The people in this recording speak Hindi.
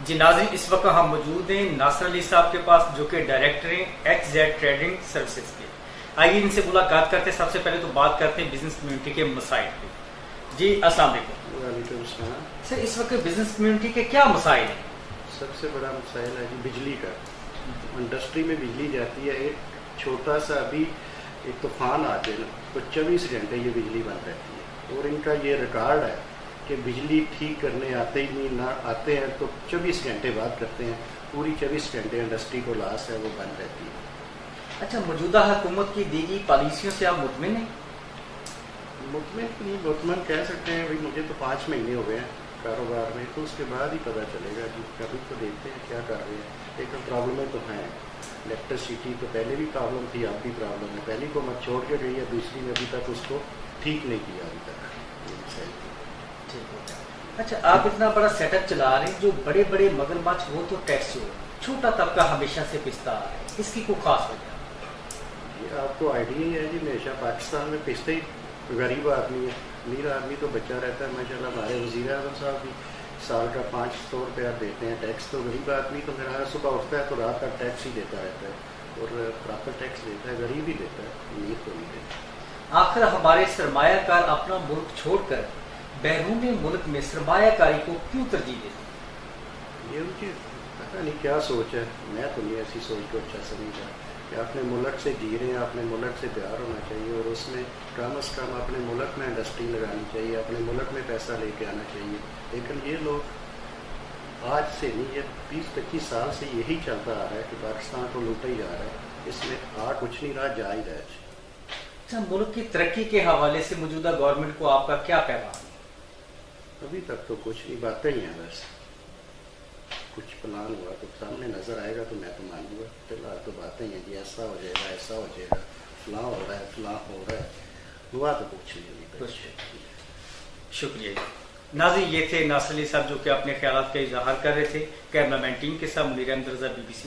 जी नाज़रीन, इस वक्त हम मौजूद हैं नासिर अली साहब के पास, जो कि डायरेक्टर हैं XZ ट्रेडिंग सर्विसेज के। आइए इनसे मुलाकात करते हैं। सबसे पहले तो बात करते हैं बिजनेस कम्युनिटी के मसाइल पे। जी अस्सलाम वालेकुम सर, इस वक्त बिजनेस कम्युनिटी के क्या मसाइल हैं? सबसे बड़ा मसाइल है जी बिजली का। इंडस्ट्री में बिजली जाती है, एक छोटा सा अभी एक तूफान आ जाए ना तो 24 घंटे ये बिजली बंद रहती है। और इनका ये रिकॉर्ड है कि बिजली ठीक करने आते ही नहीं, ना आते हैं तो 24 घंटे बाद करते हैं। पूरी 24 घंटे इंडस्ट्री को लॉस है, वो बंद रहती है। अच्छा, मौजूदा हुकूमत की दी गई पॉलिसियों से आप मुतमिन हैं? मुतमन कह सकते हैं भाई। मुझे तो 5 महीने हो गए हैं कारोबार में, तो उसके बाद ही पता चलेगा कि कभी तो देखते हैं क्या कर रहे हैं। लेकिन प्रॉब्लमें तो हैं। इलेक्ट्रिसिटी तो पहले भी प्रॉब्लम थी, अब भी प्रॉब्लम है। पहली को मत छोड़ के गई है, दूसरी में अभी तक उसको ठीक नहीं किया अभी तक। अच्छा, आप इतना बड़ा सेटअप चला रहे हैं, जो बड़े बड़े मगरमच्छ वो तो टैक्स हो, छोटा तबका हमेशा से पिसता आ रहा है, इसकी कोई खास वजह? ये आपको आइडिया ही है जी, हमेशा पाकिस्तान में पिसते ही गरीब आदमी है। अमीर आदमी तो बचा रहता है माशाल्लाह। हमारे वज़ीर आज़म साहब भी साल का 500 रुपया देते हैं टैक्स। तो गरीब आदमी तो मेरा सुबह उठता है तो रात का टैक्स ही देता रहता है, और प्रॉपर टैक्स देता है। गरीब ही देता है, अमीर तो नहीं देता। आखिर हमारे सरमायाकार अपना मुल्क छोड़कर बैरून मुल्क में सरमायाकारी को क्यों तरजीह देते हैं? ये उनकी पता नहीं क्या सोच है। मैं तो नहीं ऐसी सोच को अच्छा समझा कि अपने मुल्क से जी रहे हैं, अपने मुल्क से प्यार होना चाहिए, और उसमें कम अज़ कम अपने मुल्क में इंडस्ट्री लगानी चाहिए, अपने मुल्क में पैसा लेके आना चाहिए। लेकिन ये लोग आज से नहीं, ये 20-25 साल से यही चलता आ रहा है कि पाकिस्तान को लूटा ही जा रहा है। इसमें आ कुछ नहीं रहा, जा ही रहा है। अच्छा, मुल्क की तरक्की के हवाले से मौजूदा गवर्नमेंट को आपका क्या पैगाम? अभी तक तो कुछ नहीं, बातें ही हैं बस। कुछ प्लान हुआ तो सामने नजर आएगा तो मैं तो मानूंगा। फिलहाल तो बातें ही हैं कि ऐसा हो जाएगा, ऐसा हो जाएगा, फलां हो रहा है, फलां हो रहा है। हुआ तो कुछ नहीं अभी तक। शुक्रिया। नाज़रीन, ये थे नासिर अली साहब, जो कि अपने ख्यालात का इजहार कर रहे थे। कैमरामैन टीम के साथ मुनीर अहमद रज़ा, BBC।